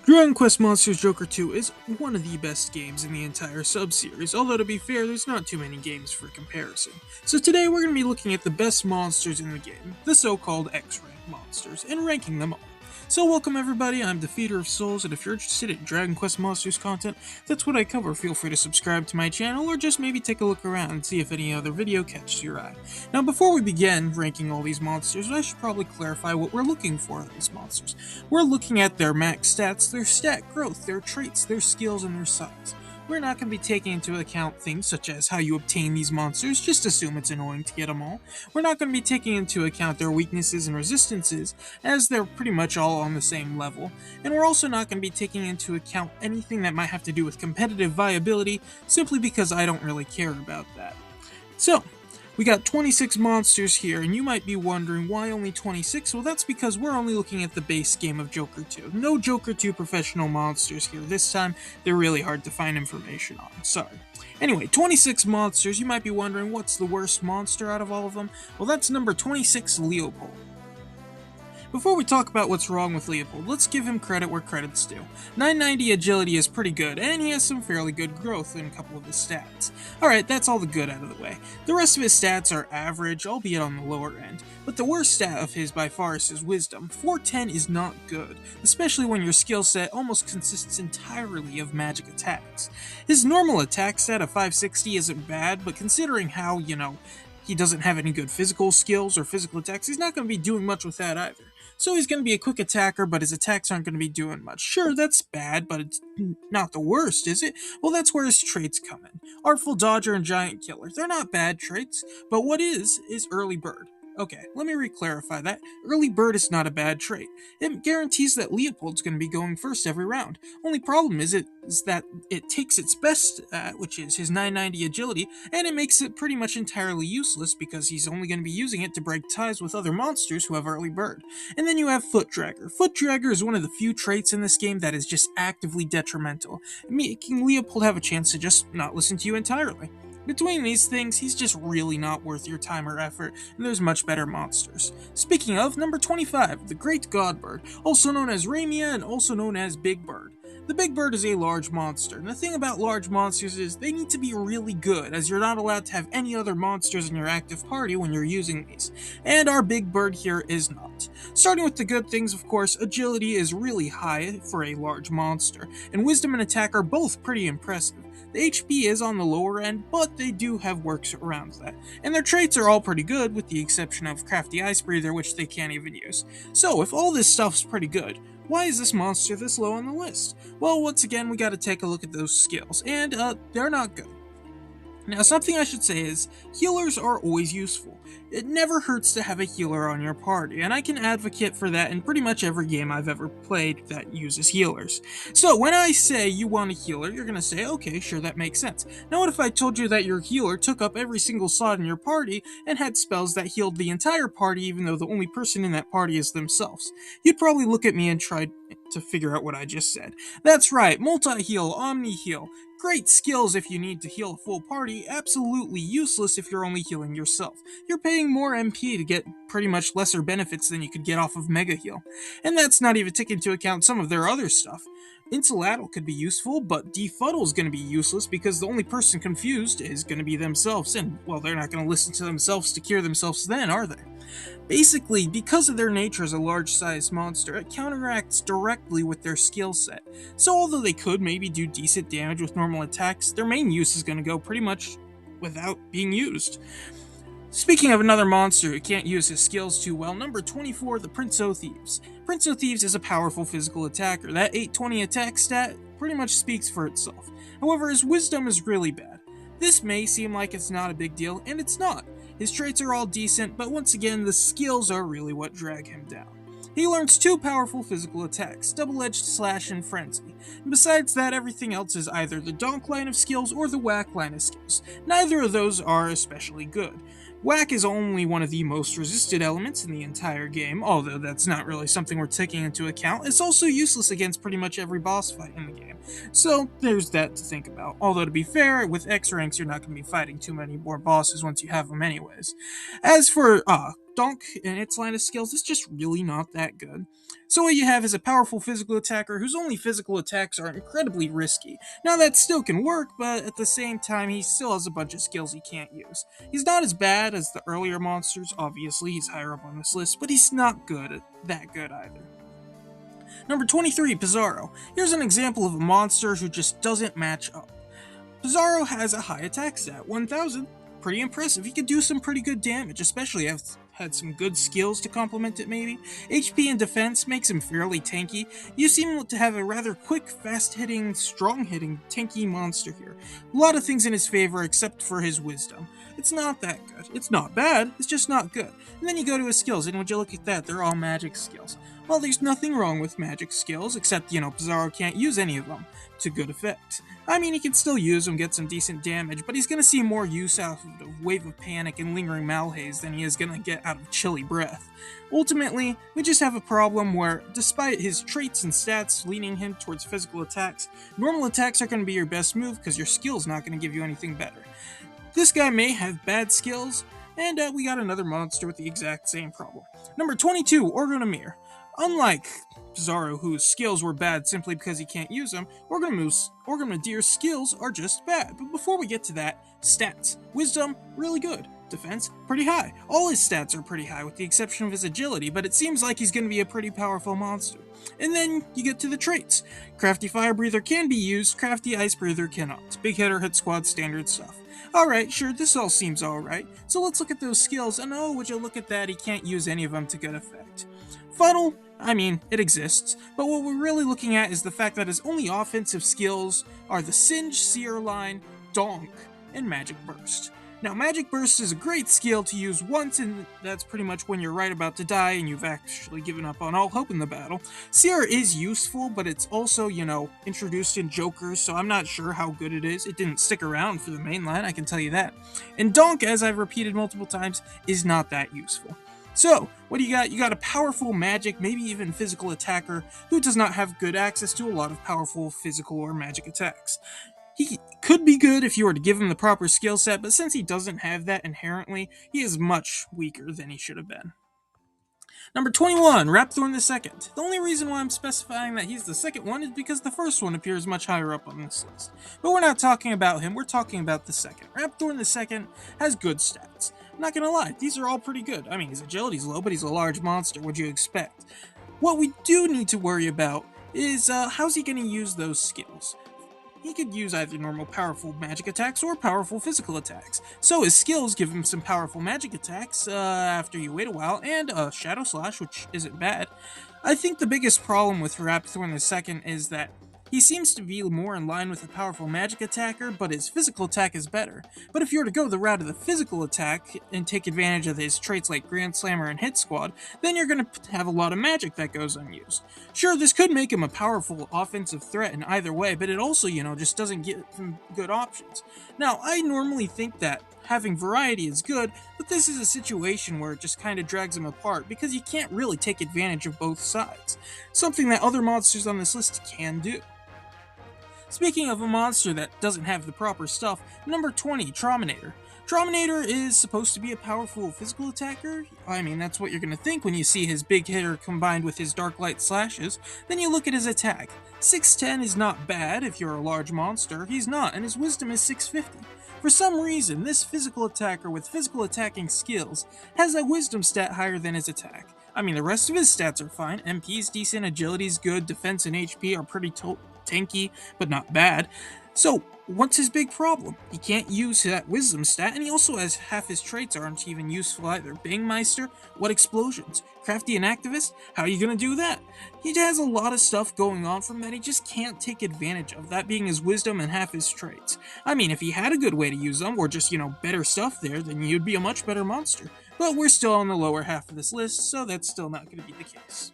Dragon Quest Monsters Joker 2 is one of the best games in the entire sub-series, although to be fair, there's not too many games for comparison. So today we're going to be looking at the best monsters in the game, the so-called X-Rank monsters, and ranking them all. So welcome everybody, I'm Defeater of Souls, and if you're interested in Dragon Quest Monsters content, that's what I cover. Feel free to subscribe to my channel, or just maybe take a look around and see if any other video catches your eye. Now before we begin ranking all these monsters, I should probably clarify what we're looking for in these monsters. We're looking at their max stats, their stat growth, their traits, their skills, and their size. We're not going to be taking into account things such as how you obtain these monsters, just assume it's annoying to get them all. We're not going to be taking into account their weaknesses and resistances, as they're pretty much all on the same level. And we're also not going to be taking into account anything that might have to do with competitive viability, simply because I don't really care about that. So, we got 26 monsters here, and you might be wondering why only 26? Well, that's because we're only looking at the base game of Joker 2. No Joker 2 professional monsters here this time. They're really hard to find information on. Sorry. Anyway, 26 monsters. You might be wondering what's the worst monster out of all of them? Well, that's number 26, Leopold. Before we talk about what's wrong with Leopold, let's give him credit where credit's due. 990 agility is pretty good, and he has some fairly good growth in a couple of his stats. Alright, that's all the good out of the way. The rest of his stats are average, albeit on the lower end, but the worst stat of his by far is his wisdom. 410 is not good, especially when your skill set almost consists entirely of magic attacks. His normal attack stat of 560 isn't bad, but considering how, he doesn't have any good physical skills or physical attacks, he's not going to be doing much with that either. So he's going to be a quick attacker, but his attacks aren't going to be doing much. Sure, that's bad, but it's not the worst, is it? Well, that's where his traits come in. Artful Dodger and Giant Killer. They're not bad traits, but what is Early Bird. Okay, let me re-clarify that. Early Bird is not a bad trait. It guarantees that Leopold's going to be going first every round. Only problem is that it takes its best, which is his 990 agility, and it makes it pretty much entirely useless because he's only going to be using it to break ties with other monsters who have Early Bird. And then you have Foot Dragger. Foot Dragger is one of the few traits in this game that is just actively detrimental, making Leopold have a chance to just not listen to you entirely. Between these things, he's just really not worth your time or effort, and there's much better monsters. Speaking of, number 25, the Great Godbird, also known as Ramia and also known as Big Bird. The Big Bird is a large monster, and the thing about large monsters is they need to be really good, as you're not allowed to have any other monsters in your active party when you're using these, and our Big Bird here is not. Starting with the good things, of course, agility is really high for a large monster, and wisdom and attack are both pretty impressive. The HP is on the lower end, but they do have works around that, and their traits are all pretty good, with the exception of Crafty Ice Breather, which they can't even use. So, if all this stuff's pretty good, why is this monster this low on the list? Well, once again, we gotta take a look at those skills, and they're not good. Now, something I should say is, healers are always useful. It never hurts to have a healer on your party, and I can advocate for that in pretty much every game I've ever played that uses healers. So, when I say you want a healer, you're gonna say, okay, sure, that makes sense. Now, what if I told you that your healer took up every single slot in your party and had spells that healed the entire party even though the only person in that party is themselves? You'd probably look at me and try to figure out what I just said. That's right, multi-heal, omni-heal. Great skills if you need to heal a full party, absolutely useless if you're only healing yourself. You're paying more MP to get pretty much lesser benefits than you could get off of Mega Heal. And that's not even taking into account some of their other stuff. Insuladdle could be useful, but Defuddle is going to be useless because the only person confused is going to be themselves, and, well, they're not going to listen to themselves to cure themselves then, are they? Basically, because of their nature as a large-sized monster, it counteracts directly with their skill set. So although they could maybe do decent damage with normal attacks, their main use is going to go pretty much without being used. Speaking of another monster who can't use his skills too well, number 24, the Prince O' Thieves. Prince O' Thieves is a powerful physical attacker. That 820 attack stat pretty much speaks for itself. However, his wisdom is really bad. This may seem like it's not a big deal, and it's not. His traits are all decent, but once again, the skills are really what drag him down. He learns two powerful physical attacks, Double-Edged Slash and Frenzy, and besides that, everything else is either the Donk line of skills or the Whack line of skills. Neither of those are especially good. Whack is only one of the most resisted elements in the entire game, although that's not really something we're taking into account. It's also useless against pretty much every boss fight in the game, so there's that to think about. Although to be fair, with X ranks you're not going to be fighting too many more bosses once you have them anyways. As for Donk and its line of skills, it's just really not that good. So what you have is a powerful physical attacker whose only physical attacks are incredibly risky. Now that still can work, but at the same time he still has a bunch of skills he can't use. He's not as bad as the earlier monsters, obviously he's higher up on this list, but he's not that good either. Number 23, Pizarro. Here's an example of a monster who just doesn't match up. Pizarro has a high attack stat, 1000. Pretty impressive. He could do some pretty good damage, especially if had some good skills to complement it maybe. HP and defense makes him fairly tanky. You seem to have a rather quick, fast-hitting, strong-hitting, tanky monster here. A lot of things in his favor except for his wisdom. It's not that good. It's not bad, it's just not good. And then you go to his skills, and would you look at that, they're all magic skills. Well, there's nothing wrong with magic skills, except, Pizarro can't use any of them to good effect. I mean, he can still use them, get some decent damage, but he's gonna see more use out of Wave of Panic and Lingering Malhaze than he is gonna get out of Chilly Breath. Ultimately, we just have a problem where, despite his traits and stats leaning him towards physical attacks, normal attacks are gonna be your best move because your skill's not gonna give you anything better. This guy may have bad skills, and we got another monster with the exact same problem. Number 22, Orgonomir. Unlike Pizarro, whose skills were bad simply because he can't use them, Orgonodir's skills are just bad. But before we get to that, stats. Wisdom, really good. Defense, pretty high. All his stats are pretty high with the exception of his agility, but it seems like he's going to be a pretty powerful monster. And then you get to the traits. Crafty Fire Breather can be used, Crafty Ice Breather cannot. Big hitter, hit squad, standard stuff. Alright, sure, this all seems alright. So let's look at those skills, and oh, would you look at that, he can't use any of them to good effect. Funnel, I mean, it exists, but what we're really looking at is the fact that his only offensive skills are the Singe, Seer Line, Donk, and Magic Burst. Now, Magic Burst is a great skill to use once, and that's pretty much when you're right about to die and you've actually given up on all hope in the battle. Seer is useful, but it's also, introduced in Jokers, so I'm not sure how good it is. It didn't stick around for the mainline, I can tell you that. And Donk, as I've repeated multiple times, is not that useful. So, what do you got? You got a powerful magic, maybe even physical attacker who does not have good access to a lot of powerful physical or magic attacks. He could be good if you were to give him the proper skill set, but since he doesn't have that inherently, he is much weaker than he should have been. Number 21, Rapthorn II. The only reason why I'm specifying that he's the second one is because the first one appears much higher up on this list. But we're not talking about him, we're talking about the second. Rapthorn II has good stats. I'm not gonna lie, these are all pretty good. I mean, his agility's low, but he's a large monster, what'd you expect? What we do need to worry about is, how's he gonna use those skills? He could use either normal powerful magic attacks or powerful physical attacks. So his skills give him some powerful magic attacks after you wait a while, and Shadow Slash, which isn't bad. I think the biggest problem with Rapthorn II is that he seems to be more in line with a powerful magic attacker, but his physical attack is better. But if you were to go the route of the physical attack and take advantage of his traits like Grand Slammer and Hit Squad, then you're going to have a lot of magic that goes unused. Sure, this could make him a powerful offensive threat in either way, but it also, just doesn't give him good options. Now, I normally think that having variety is good, but this is a situation where it just kind of drags him apart because you can't really take advantage of both sides. Something that other monsters on this list can do. Speaking of a monster that doesn't have the proper stuff, number 20, Trominator. Trominator is supposed to be a powerful physical attacker. I mean, that's what you're going to think when you see his big hitter combined with his dark light slashes. Then you look at his attack. 610 is not bad if you're a large monster. He's not, and his wisdom is 650. For some reason, this physical attacker with physical attacking skills has a wisdom stat higher than his attack. I mean, the rest of his stats are fine. MP's decent, agility's good, defense and HP are pretty tanky, but not bad. So, what's his big problem? He can't use that wisdom stat, and he also has half his traits aren't even useful either. Bangmeister? What explosions? Crafty and Activist? How are you gonna do that? He has a lot of stuff going on from that he just can't take advantage of, that being his wisdom and half his traits. I mean, if he had a good way to use them, or just, better stuff there, then you'd be a much better monster. But we're still on the lower half of this list, so that's still not gonna be the case.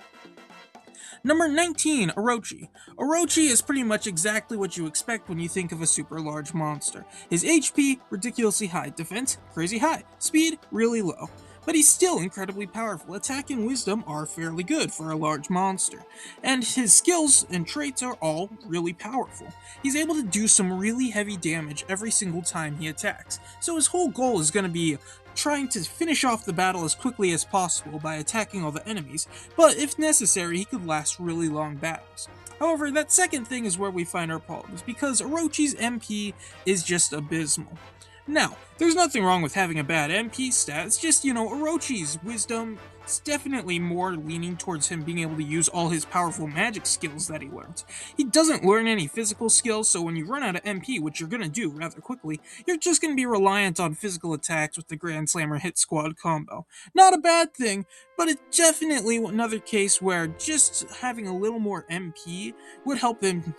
Number 19, Orochi. Orochi is pretty much exactly what you expect when you think of a super large monster. His HP, ridiculously high. Defense, crazy high. Speed, really low. But he's still incredibly powerful. Attack and wisdom are fairly good for a large monster. And his skills and traits are all really powerful. He's able to do some really heavy damage every single time he attacks. So his whole goal is going to be trying to finish off the battle as quickly as possible by attacking all the enemies, but if necessary, he could last really long battles. However, that second thing is where we find our problems, because Orochi's MP is just abysmal. Now, there's nothing wrong with having a bad MP stat, it's just, Orochi's wisdom is definitely more leaning towards him being able to use all his powerful magic skills that he learns. He doesn't learn any physical skills, so when you run out of MP, which you're gonna do rather quickly, you're just gonna be reliant on physical attacks with the Grand Slammer Hit Squad combo. Not a bad thing, but it's definitely another case where just having a little more MP would help him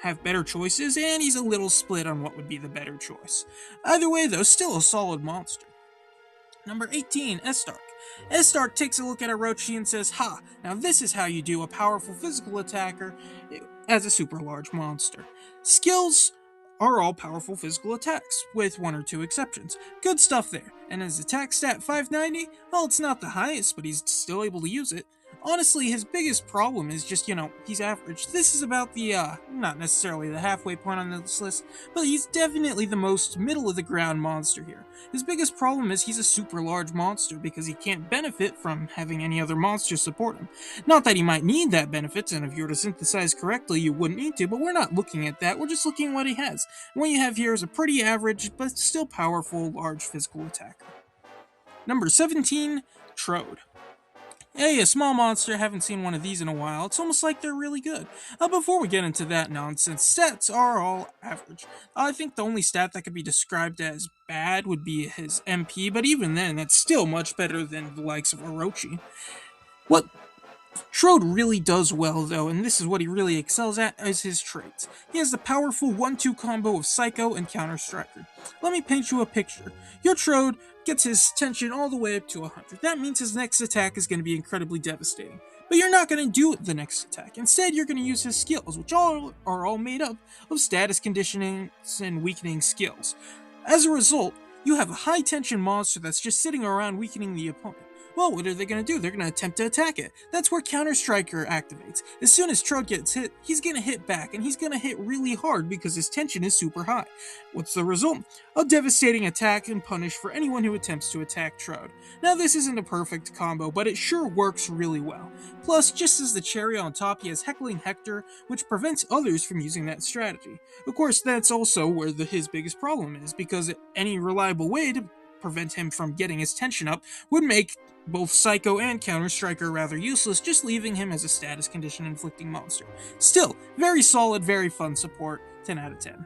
have better choices, and he's a little split on what would be the better choice. Either way, though, still a solid monster. Number 18, Estark. Estark takes a look at Orochi and says, "Ha, now this is how you do a powerful physical attacker as a super large monster." Skills are all powerful physical attacks, with one or two exceptions. Good stuff there. And his attack stat 590, well, it's not the highest, but he's still able to use it. Honestly, his biggest problem is just, he's average. This is about the, not necessarily the halfway point on this list, but he's definitely the most middle-of-the-ground monster here. His biggest problem is he's a super large monster because he can't benefit from having any other monsters support him. Not that he might need that benefit, and if you were to synthesize correctly, you wouldn't need to, but we're not looking at that, we're just looking at what he has. And what you have here is a pretty average, but still powerful, large physical attacker. Number 17, Trode. Hey, a small monster, haven't seen one of these in a while, it's almost like they're really good. Before we get into that nonsense, stats are all average. I think the only stat that could be described as bad would be his MP, but even then, that's still much better than the likes of Orochi. What Trode really does well, though, and this is what he really excels at, is his traits. He has the powerful 1-2 combo of Psycho and Counter Striker. Let me paint you a picture. Your Trode gets his tension all the way up to 100. That means his next attack is going to be incredibly devastating. But you're not going to do the next attack. Instead, you're going to use his skills, which are all made up of status conditioning and weakening skills. As a result, you have a high-tension monster that's just sitting around weakening the opponent. Well, what are they going to do? They're going to attempt to attack it. That's where Counter Striker activates. As soon as Trode gets hit, he's going to hit back, and he's going to hit really hard because his tension is super high. What's the result? A devastating attack and punish for anyone who attempts to attack Trode. Now, this isn't a perfect combo, but it sure works really well. Plus, just as the cherry on top, he has Heckling Hector, which prevents others from using that strategy. Of course, that's also where his biggest problem is, because any reliable way to prevent him from getting his tension up would make both Psycho and Counter Striker rather useless, just leaving him as a status condition inflicting monster. Still, very solid, very fun support, 10 out of 10.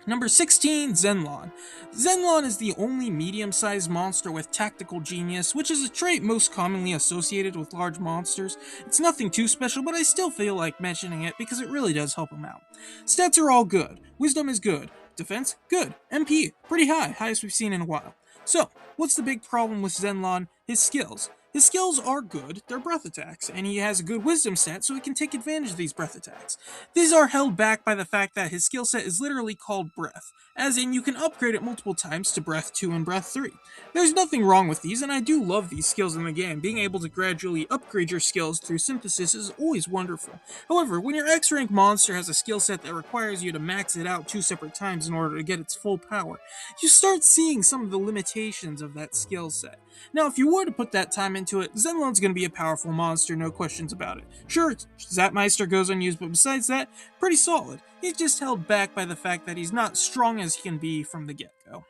Number 16, Zenlon. Zenlon is the only medium-sized monster with Tactical Genius, which is a trait most commonly associated with large monsters. It's nothing too special, but I still feel like mentioning it because it really does help him out. Stats are all good. Wisdom is good. Defense, good. MP, pretty high, highest we've seen in a while. So, what's the big problem with Zenlon? His skills. His skills are good, they're breath attacks, and he has a good wisdom set so he can take advantage of these breath attacks. These are held back by the fact that his skill set is literally called breath, as in you can upgrade it multiple times to breath 2 and breath 3. There's nothing wrong with these, and I do love these skills in the game. Being able to gradually upgrade your skills through synthesis is always wonderful. However, when your X-rank monster has a skill set that requires you to max it out 2 separate times in order to get its full power, you start seeing some of the limitations of that skill set. Now, if you were to put that time into it, Zenlon's going to be a powerful monster, no questions about it. Sure, Zapmeister goes unused, but besides that, pretty solid. He's just held back by the fact that he's not strong as he can be from the get-go.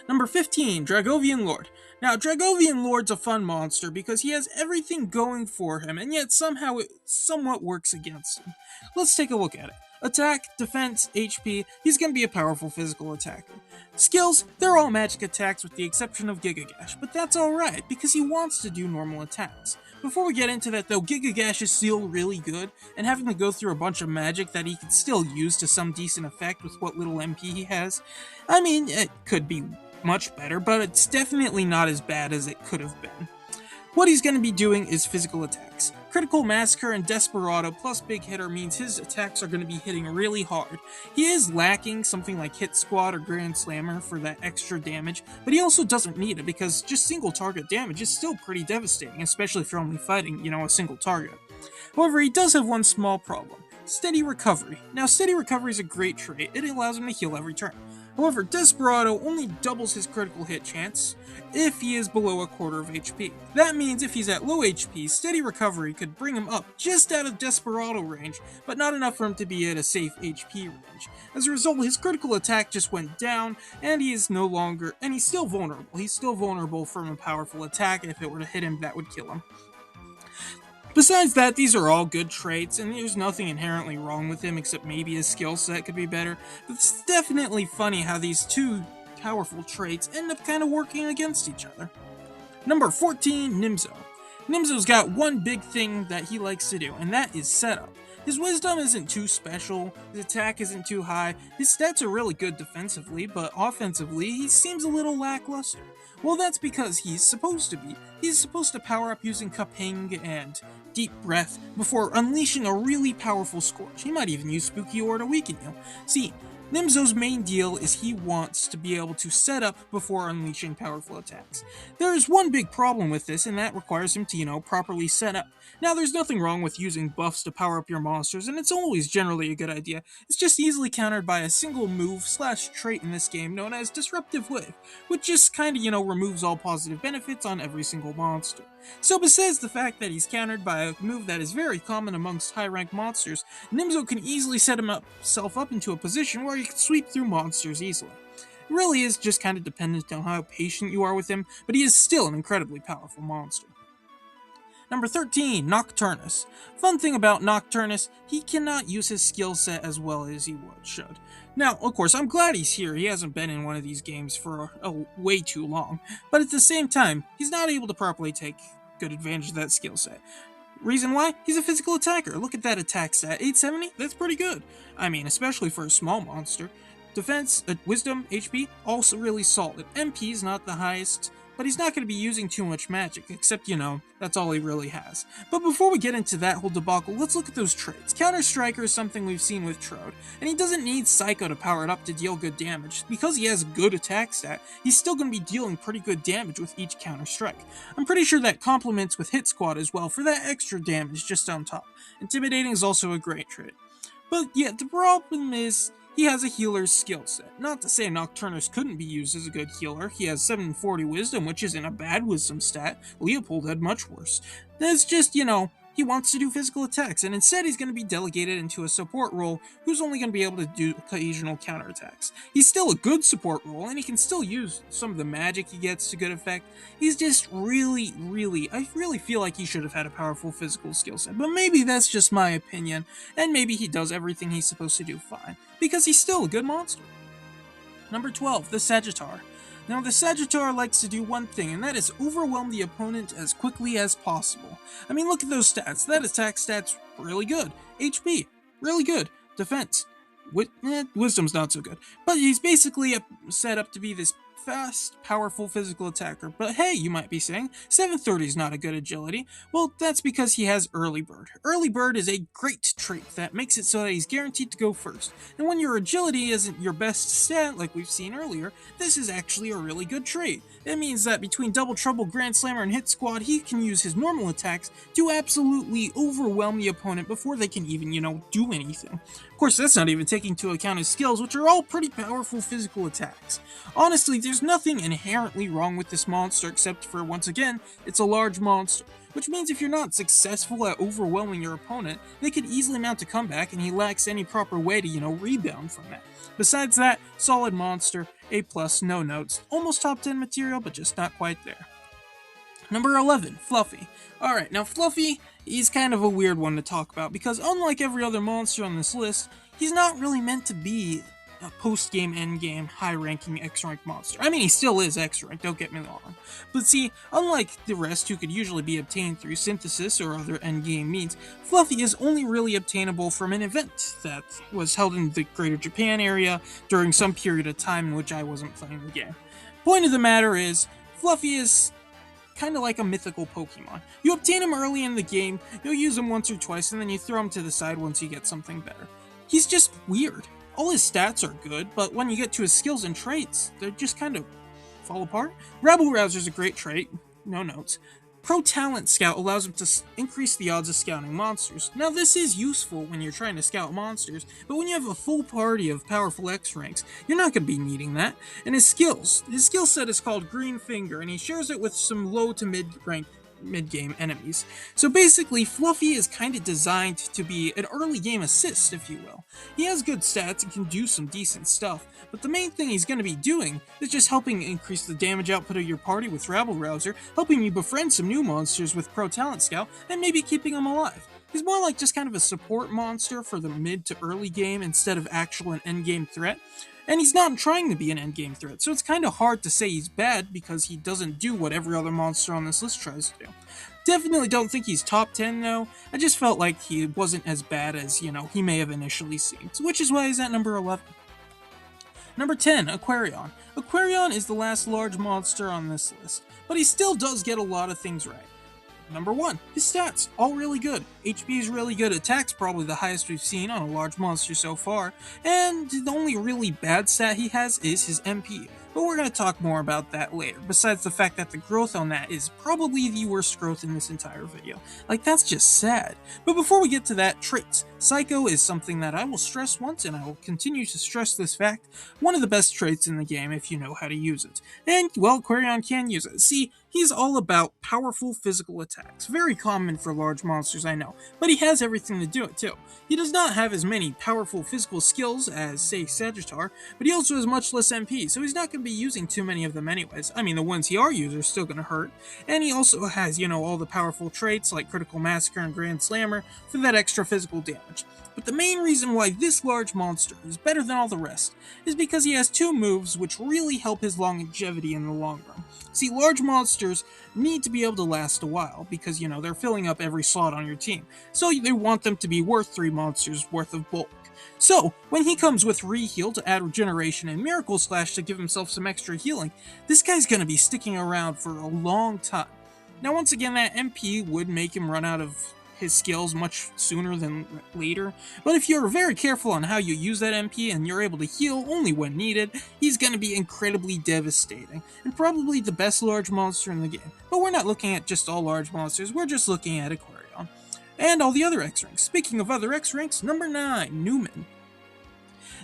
Number 15, Dragovian Lord. Now, Dragovian Lord's a fun monster because he has everything going for him, and yet somehow it somewhat works against him. Let's take a look at it. Attack, defense, HP, he's going to be a powerful physical attacker. Skills, they're all magic attacks with the exception of Gigagash, but that's alright because he wants to do normal attacks. Before we get into that though, Gigagash is still really good, and having to go through a bunch of magic that he could still use to some decent effect with what little MP he has, I mean, it could be much better, but it's definitely not as bad as it could have been. What he's going to be doing is physical attacks. Critical Massacre and Desperado plus Big Hitter means his attacks are going to be hitting really hard. He is lacking something like Hit Squad or Grand Slammer for that extra damage, but he also doesn't need it because just single target damage is still pretty devastating, especially if you're only fighting, a single target. However, he does have one small problem. Steady Recovery. Now, Steady Recovery is a great trait. It allows him to heal every turn. However, Desperado only doubles his critical hit chance if he is below a quarter of HP. That means if he's at low HP, Steady Recovery could bring him up just out of Desperado range, but not enough for him to be at a safe HP range. As a result, his critical attack just went down, and he is no longer, and he's still vulnerable. He's still vulnerable from a powerful attack. If it were to hit him, that would kill him. Besides that, these are all good traits, and there's nothing inherently wrong with him except maybe his skill set could be better, but it's definitely funny how these two powerful traits end up kind of working against each other. Number 14, Nimzo. Nimzo's got one big thing that he likes to do, and that is setup. His wisdom isn't too special, his attack isn't too high, his stats are really good defensively, but offensively he seems a little lackluster. Well, that's because he's supposed to be. He's supposed to power up using Cupping and Deep Breath before unleashing a really powerful Scorch. He might even use Spooky Aura to weaken you. See, Nimzo's main deal is he wants to be able to set up before unleashing powerful attacks. There is one big problem with this, and that requires him to, properly set up. Now, there's nothing wrong with using buffs to power up your monsters, and it's always generally a good idea. It's just easily countered by a single move/trait in this game known as Disruptive Wave, which just kinda, removes all positive benefits on every single monster. So besides the fact that he's countered by a move that is very common amongst high-ranked monsters, Nimzo can easily set himself up into a position where he can sweep through monsters easily. It really is just kind of dependent on how patient you are with him, but he is still an incredibly powerful monster. Number 13, Nocturnus. Fun thing about Nocturnus, he cannot use his skill set as well as he should. Now, of course, I'm glad he's here. He hasn't been in one of these games for way too long. But at the same time, he's not able to properly take good advantage of that skill set. Reason why? He's a physical attacker. Look at that attack stat. 870? That's pretty good. I mean, especially for a small monster. Defense, wisdom, HP, also really solid. MP is not the highest, but he's not going to be using too much magic, except, that's all he really has. But before we get into that whole debacle, let's look at those traits. Counter Striker is something we've seen with Trode, and he doesn't need Psycho to power it up to deal good damage. Because he has a good attack stat, he's still going to be dealing pretty good damage with each counter strike. I'm pretty sure that complements with Hit Squad as well for that extra damage just on top. Intimidating is also a great trait. But yeah, the problem is, he has a healer's skill set. Not to say Nocturnus couldn't be used as a good healer. He has 740 wisdom, which isn't a bad wisdom stat. Leopold had much worse. That's just, he wants to do physical attacks, and instead he's going to be delegated into a support role who's only going to be able to do occasional counterattacks. He's still a good support role, and he can still use some of the magic he gets to good effect. He's just I really feel like he should have had a powerful physical skill set, but maybe that's just my opinion, and maybe he does everything he's supposed to do fine, because he's still a good monster. Number 12, the Sagittar. Now, the Sagittar likes to do one thing, and that is overwhelm the opponent as quickly as possible. I mean, look at those stats. That attack stat's really good. HP, really good. Defense, wisdom's not so good. But he's basically set up to be this fast, powerful physical attacker. But hey, you might be saying, 730 is not a good agility. Well, that's because he has Early Bird. Early Bird is a great trait that makes it so that he's guaranteed to go first. And when your agility isn't your best stat, like we've seen earlier, this is actually a really good trait. It means that between Double Trouble, Grand Slammer, and Hit Squad, he can use his normal attacks to absolutely overwhelm the opponent before they can even, do anything. Of course, that's not even taking into account his skills, which are all pretty powerful physical attacks. Honestly, there's nothing inherently wrong with this monster except for, once again, it's a large monster. Which means if you're not successful at overwhelming your opponent, they could easily mount a comeback and he lacks any proper way to, rebound from that. Besides that, solid monster, A+, no notes, almost top 10 material, but just not quite there. Number 11, Fluffy. Alright, now Fluffy, he's kind of a weird one to talk about, because unlike every other monster on this list, he's not really meant to be a post-game, end-game, high-ranking X-rank monster. I mean, he still is X-rank, don't get me wrong. But see, unlike the rest who could usually be obtained through synthesis or other end-game means, Fluffy is only really obtainable from an event that was held in the Greater Japan area during some period of time in which I wasn't playing the game. Point of the matter is, Fluffy is kind of like a mythical Pokemon. You obtain him early in the game, you'll use him once or twice, and then you throw him to the side once you get something better. He's just weird. All his stats are good, but when you get to his skills and traits, they just kind of fall apart. Rabble Rouser's a great trait, no notes. Pro Talent Scout allows him to increase the odds of scouting monsters. Now this is useful when you're trying to scout monsters, but when you have a full party of powerful X ranks, you're not going to be needing that. And his skill set is called Green Finger, and he shares it with some low to mid-game enemies. So basically, Fluffy is kind of designed to be an early game assist, if you will. He has good stats and can do some decent stuff, but the main thing he's going to be doing is just helping increase the damage output of your party with Rabble Rouser, helping you befriend some new monsters with Pro Talent Scout, and maybe keeping them alive. He's more like just kind of a support monster for the mid to early game instead of actual an endgame threat. And he's not trying to be an endgame threat, so it's kind of hard to say he's bad because he doesn't do what every other monster on this list tries to do. Definitely don't think he's top 10 though. I just felt like he wasn't as bad as, he may have initially seemed, which is why he's at number 11. Number 10, Aquarion. Aquarion is the last large monster on this list, but he still does get a lot of things right. Number 1, his stats, all really good. HP is really good, attack's probably the highest we've seen on a large monster so far, and the only really bad stat he has is his MP, but we're going to talk more about that later, besides the fact that the growth on that is probably the worst growth in this entire video. Like, that's just sad. But before we get to that, traits. Psycho is something that I will stress once, and I will continue to stress this fact, one of the best traits in the game if you know how to use it. And, well, Aquarion can use it. See, he's all about powerful physical attacks. Very common for large monsters, I know, but he has everything to do it too. He does not have as many powerful physical skills as, say, Sagittar, but he also has much less MP, so he's not going to be using too many of them anyways. I mean, the ones he are using are still going to hurt. And he also has, all the powerful traits like Critical Massacre and Grand Slammer for that extra physical damage. But the main reason why this large monster is better than all the rest is because he has two moves which really help his longevity in the long run. See, large monsters need to be able to last a while because, they're filling up every slot on your team. So they want them to be worth 3 monsters worth of bulk. So, when he comes with Reheal to add regeneration and Miracle Slash to give himself some extra healing, this guy's going to be sticking around for a long time. Now, once again, that MP would make him run out of his skills much sooner than later, but if you're very careful on how you use that MP and you're able to heal only when needed, he's going to be incredibly devastating, and probably the best large monster in the game. But we're not looking at just all large monsters, we're just looking at Aquarion. And all the other X-Ranks. Speaking of other X-Ranks, number 9, Newman.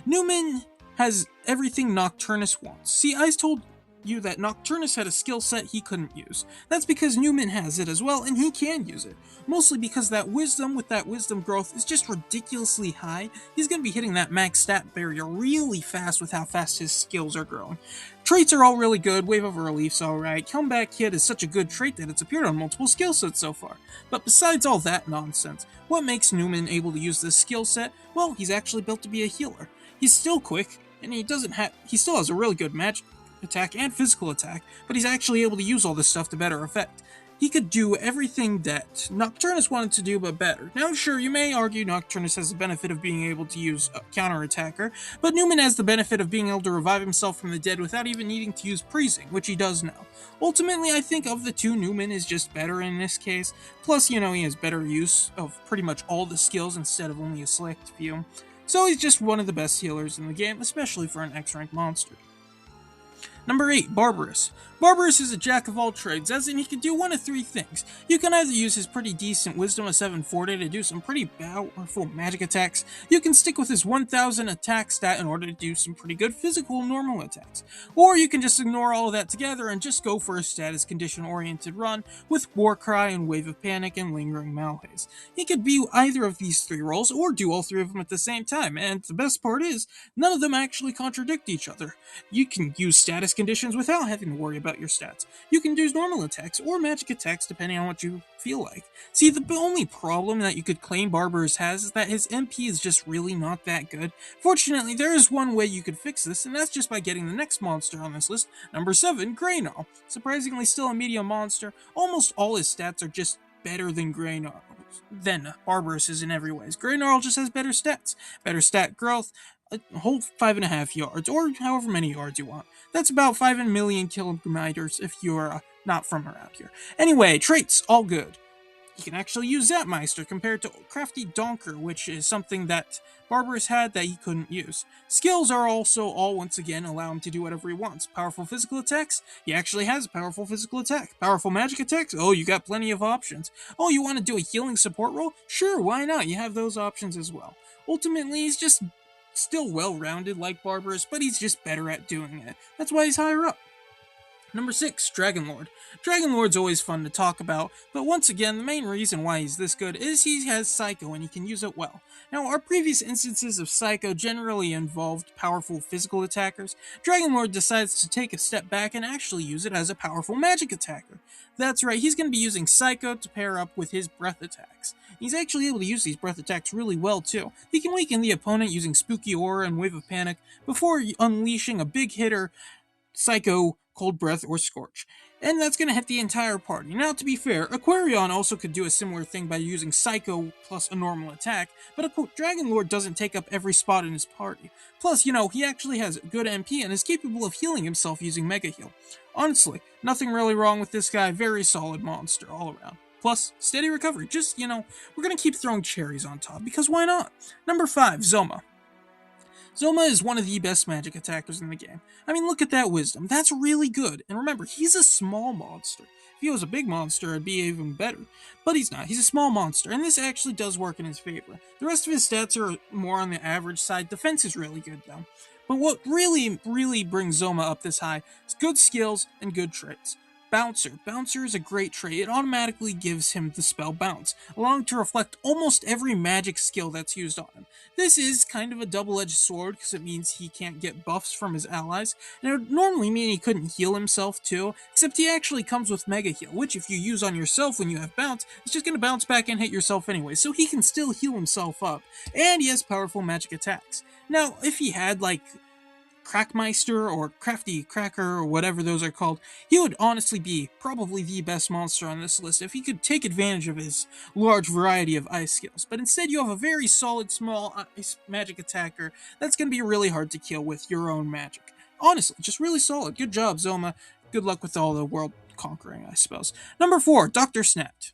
Newman has everything Nocturnus wants. See, I told you that Nocturnus had a skill set he couldn't use. That's because Newman has it as well, and he can use it. Mostly because that wisdom with that wisdom growth is just ridiculously high. He's going to be hitting that max stat barrier really fast with how fast his skills are growing. Traits are all really good, Wave Over Relief's alright, Comeback Kid is such a good trait that it's appeared on multiple skill sets so far. But besides all that nonsense, what makes Newman able to use this skill set? Well, he's actually built to be a healer. He's still quick, and he still has a really good magic attack and physical attack, but he's actually able to use all this stuff to better effect. He could do everything that Nocturnus wanted to do, but better. Now, sure, you may argue Nocturnus has the benefit of being able to use a counter-attacker, but Newman has the benefit of being able to revive himself from the dead without even needing to use Freezing, which he does now. Ultimately, I think of the two, Newman is just better in this case. Plus, he has better use of pretty much all the skills instead of only a select few. So he's just one of the best healers in the game, especially for an X-rank monster. Number 8, Barbarous. Barbarous is a jack of all trades, as in he can do one of 3 things. You can either use his pretty decent Wisdom of 740 to do some pretty powerful magic attacks, you can stick with his 1000 attack stat in order to do some pretty good physical normal attacks, or you can just ignore all of that together and just go for a status condition oriented run with Warcry and Wave of Panic and Lingering Malhaze. He could be either of these 3 roles, or do all 3 of them at the same time, and the best part is, none of them actually contradict each other. You can use status conditions without having to worry about your stats. You can do normal attacks or magic attacks depending on what you feel like. See, the only problem that you could claim Barbarous has is that his MP is just really not that good. Fortunately, there is one way you could fix this, and that's just by getting the next monster on this list, number 7, Greynarl. Surprisingly still a medium monster, almost all his stats are just better than Greynarl. Then Barbarous is in every ways. Greynarl just has better stats, better stat growth, a whole 5.5 yards, or however many yards you want. That's about 5 million kilometers if you're not from around here. Anyway, traits, all good. You can actually use Zapmeister compared to Crafty Donker, which is something that Barbarous had that he couldn't use. Skills are also all, once again, allow him to do whatever he wants. Powerful physical attacks? He actually has a powerful physical attack. Powerful magic attacks? Oh, you got plenty of options. Oh, you want to do a healing support role? Sure, why not? You have those options as well. Ultimately, he's just still well-rounded like Barbarous, but he's just better at doing it. That's why he's higher up. Number 6, Dragonlord. Dragonlord's always fun to talk about, but once again, the main reason why he's this good is he has Psycho and he can use it well. Now, our previous instances of Psycho generally involved powerful physical attackers. Dragonlord decides to take a step back and actually use it as a powerful magic attacker. That's right, he's going to be using Psycho to pair up with his breath attacks. He's actually able to use these breath attacks really well too. He can weaken the opponent using Spooky Aura and Wave of Panic before unleashing a big hitter, Psycho, Cold Breath, or Scorch. And that's going to hit the entire party. Now, to be fair, Aquarion also could do a similar thing by using Psycho plus a normal attack, but Dragonlord doesn't take up every spot in his party. Plus, he actually has good MP and is capable of healing himself using Mega Heal. Honestly, nothing really wrong with this guy, very solid monster all around. Plus, steady recovery, just, we're going to keep throwing cherries on top, because why not? Number 5, Zoma. Zoma is one of the best magic attackers in the game. I mean, look at that wisdom. That's really good. And remember, he's a small monster. If he was a big monster, it'd be even better. But he's not. He's a small monster, and this actually does work in his favor. The rest of his stats are more on the average side. Defense is really good, though. But what really, really brings Zoma up this high is good skills and good traits. Bouncer. Bouncer is a great trait. It automatically gives him the spell Bounce, allowing to reflect almost every magic skill that's used on him. This is kind of a double-edged sword because it means he can't get buffs from his allies, and it would normally mean he couldn't heal himself too, except he actually comes with Mega Heal, which if you use on yourself when you have Bounce, it's just going to bounce back and hit yourself anyway, so he can still heal himself up, and he has powerful magic attacks. Now, if he had, Crackmeister or Crafty Cracker or whatever those are called, he would honestly be probably the best monster on this list if he could take advantage of his large variety of ice skills. But instead you have a very solid small ice magic attacker that's going to be really hard to kill with your own magic. Honestly, just really solid. Good job, Zoma. Good luck with all the world conquering, I suppose. Number 4, Dr. Snapped.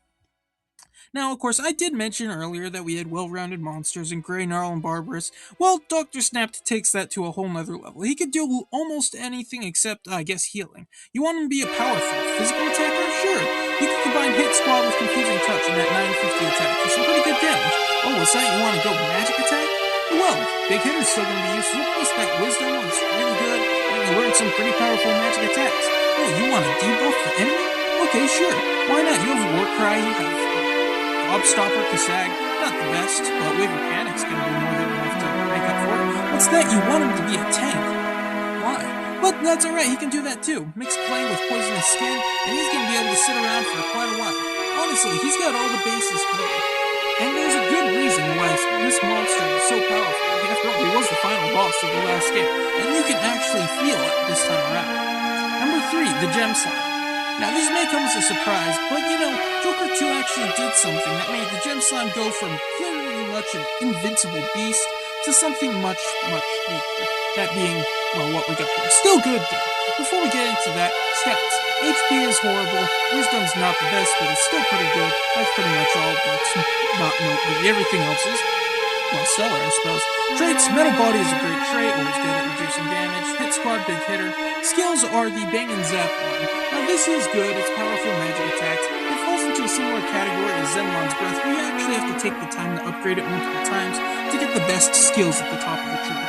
Now, of course, I did mention earlier that we had well-rounded monsters in Grey Gnarl and Barbarous. Well, Dr. Snapped takes that to a whole nother level. He could do almost anything except, I guess, healing. You want him to be a powerful physical attacker? Sure. You can combine Hit Squad with Confusing Touch in that 950 attack for some pretty good damage. Oh, what's that? You want to go magic attack? Well, big hitter's still going to be useful, plus that wisdom is really good, and you learn some pretty powerful magic attacks. Oh, you want to debuff the enemy? Okay, sure. Why not? You have Warcry, you have Gobstopper, Kasag, not the best, but Wave of Panic's gonna be more than enough to make up for it. What's that? You want him to be a tank? Why? But that's alright, he can do that too. Mix play with Poisonous Skin, and he's gonna be able to sit around for quite a while. Honestly, he's got all the bases covered. And there's a good reason why this monster is so powerful. After all, he was the final boss of the last game, and you can actually feel it this time around. Number 3, the Gem Slime. Now, this may come as a surprise, but Joker 2 actually did something that made the Gem Slime go from very much an invincible beast to something much, much weaker. That being, what we got here. Still good, though. Before we get into that, stats. HP is horrible, Wisdom's not the best, but it's still pretty good. That's pretty much all that's not noteworthy. Everything else is, stellar, I suppose. Traits, Metal Body is a great trait, always good at reducing damage. Hit Squad, big hitter. Skills are the Bang and Zap one. Now this is good, it's powerful magic attacks. It falls into a similar category as Zenlon's Breath, where you actually have to take the time to upgrade it multiple times to get the best skills at the top of the tree.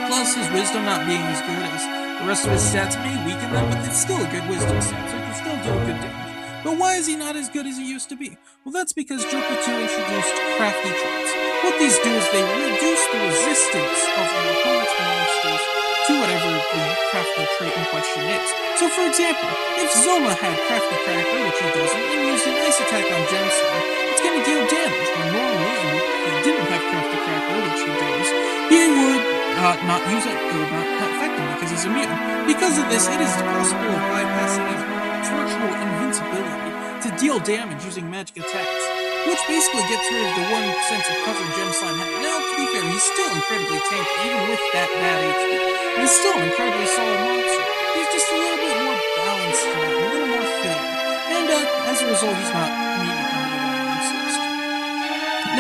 Plus, his Wisdom not being as good as the rest of his stats may weaken them, but it's still a good Wisdom stat, so he can still do a good damage. But why is he not as good as he used to be? Well, that's because Joker 2 introduced crafty traits. What these do is they reduce the resistance of your opponent's monsters to whatever the crafty trait in question is. So, for example, if Zoma had Crafty Cracker, which he doesn't, and used an ice attack on Gem Slime, it's going to deal damage, when normally, if he didn't have Crafty Cracker, which he does, he would not use it, it would not affect him because he's immune. Because of this, it is possible of bypassing his virtual invincibility to deal damage using magic attacks, which basically gets rid of the one sense of cover Gem Slime had. Now, to be fair, he's still incredibly tanky, even with that bad HP. And he's still an incredibly solid monster. He's just a little bit more balanced tonight, a little more fair. And as a result, he's not immediately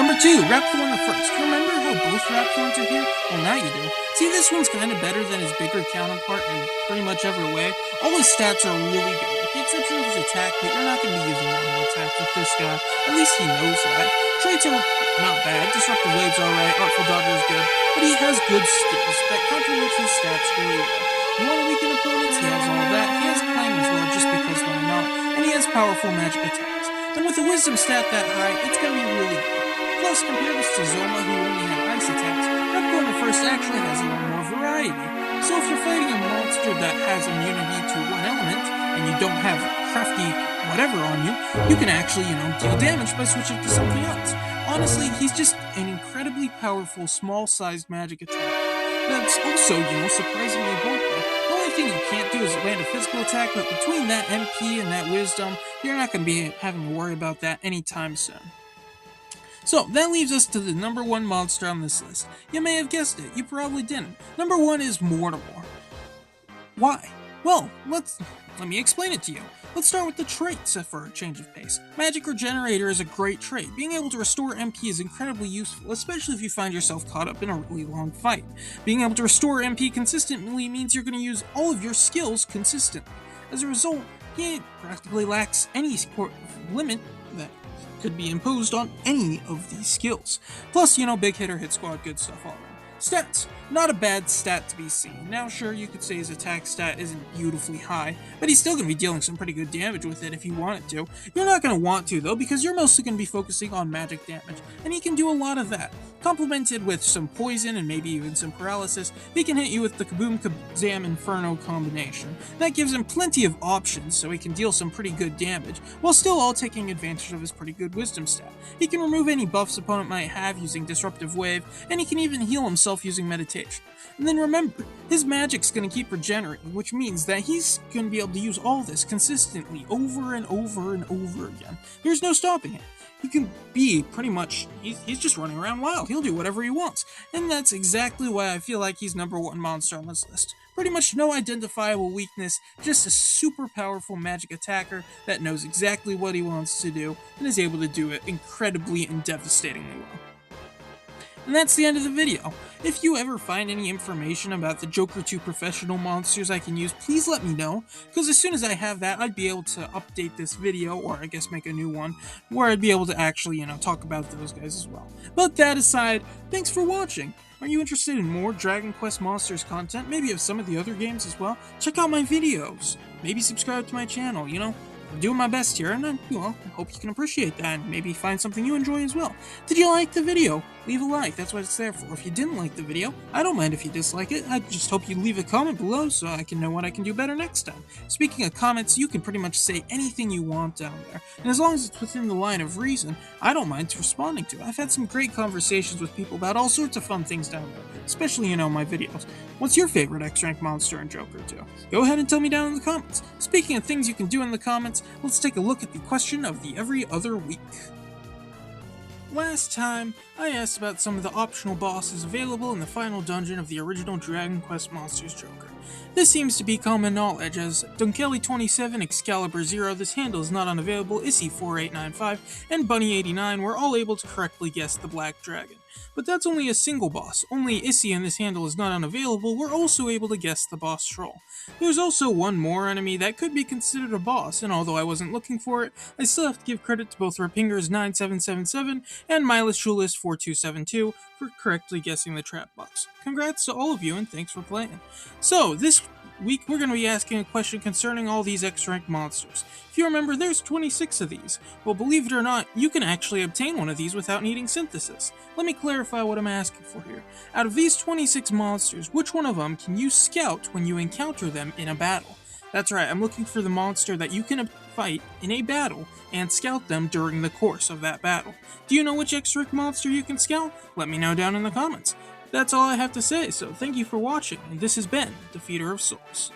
Number 2, Rapthorn the First. Remember how both Rapthorns are here? Well, now you do. See, this one's kind of better than his bigger counterpart in pretty much every way. All his stats are really good, with the exception of his attack, but you're not going to be using normal attack with this guy. At least he knows that. Traits are not bad. Disruptive Wave's alright, Artful Dodger is good, but he has good skills that complement his stats really well. You want to weaken opponents? He has all of that. He has Clang as well, just because why not? And he has powerful magic attacks. And with a Wisdom stat that high, it's going to be really good. Plus, compare this to Zoma, who only had ice attacks, Rapthorn the First actually has a lot more variety. So if you're fighting a monster that has immunity to one element, and you don't have crafty whatever on you, you can actually, deal damage by switching to something else. Honestly, he's just an incredibly powerful, small-sized magic attack that's also, surprisingly bulky. The only thing you can't do is land a physical attack, but between that MP and that Wisdom, you're not going to be having to worry about that anytime soon. So, that leaves us to the number 1 monster on this list. You may have guessed it, you probably didn't. Number 1 is Mortimer. Why? Well, let me explain it to you. Let's start with the traits for a change of pace. Magic Regenerator is a great trait. Being able to restore MP is incredibly useful, especially if you find yourself caught up in a really long fight. Being able to restore MP consistently means you're going to use all of your skills consistently. As a result, he practically lacks any limit that could be imposed on any of these skills. Plus, big hitter, hit squad, good stuff all around. Stats. Not a bad stat to be seen. Now, sure, you could say his attack stat isn't beautifully high, but he's still going to be dealing some pretty good damage with it if he wanted to. You're not going to want to, though, because you're mostly going to be focusing on magic damage, and he can do a lot of that. Complemented with some poison and maybe even some paralysis, he can hit you with the Kaboom Kazam Inferno combination. That gives him plenty of options, so he can deal some pretty good damage, while still all taking advantage of his pretty good Wisdom stat. He can remove any buffs opponent might have using Disruptive Wave, and he can even heal himself using Meditation. And then remember, his magic's going to keep regenerating, which means that he's going to be able to use all this consistently over and over and over again. There's no stopping it. He can be pretty much, he's just running around wild. He'll do whatever he wants. And that's exactly why I feel like he's number 1 monster on this list. Pretty much no identifiable weakness, just a super powerful magic attacker that knows exactly what he wants to do and is able to do it incredibly and devastatingly well. And that's the end of the video. If you ever find any information about the Joker 2 professional monsters I can use, please let me know, because as soon as I have that, I'd be able to update this video, or I guess make a new one, where I'd be able to actually, talk about those guys as well. But that aside, thanks for watching. Are you interested in more Dragon Quest Monsters content, maybe of some of the other games as well? Check out my videos. Maybe subscribe to my channel, I'm doing my best here, and I hope you can appreciate that, and maybe find something you enjoy as well. Did you like the video? Leave a like, that's what it's there for. If you didn't like the video, I don't mind if you dislike it. I just hope you leave a comment below so I can know what I can do better next time. Speaking of comments, you can pretty much say anything you want down there, and as long as it's within the line of reason, I don't mind responding to it. I've had some great conversations with people about all sorts of fun things down there, especially, my videos. What's your favorite X-Rank monster in Joker 2? Go ahead and tell me down in the comments. Speaking of things you can do in the comments, let's take a look at the question of the every other week. Last time, I asked about some of the optional bosses available in the final dungeon of the original Dragon Quest Monsters Joker. This seems to be common knowledge, as Dunkeli27, Excalibur 0, This Handle is not unavailable, Issy4895, and Bunny89 were all able to correctly guess the Black Dragon. But that's only a single boss. Only Issy and This Handle is not unavailable were also able to guess the boss troll. There's also one more enemy that could be considered a boss, and although I wasn't looking for it, I still have to give credit to both Rapingers9777 and MilusSchulis4272 for correctly guessing the trap box. Congrats to all of you, and thanks for playing. So, this week we're going to be asking a question concerning all these X-Rank monsters. If you remember, there's 26 of these. Well, believe it or not, you can actually obtain one of these without needing synthesis. Let me clarify what I'm asking for here. Out of these 26 monsters, which one of them can you scout when you encounter them in a battle? That's right, I'm looking for the monster that you can fight in a battle and scout them during the course of that battle. Do you know which X-Rank monster you can scout? Let me know down in the comments. That's all I have to say, so thank you for watching, and this has been Defeater of Souls.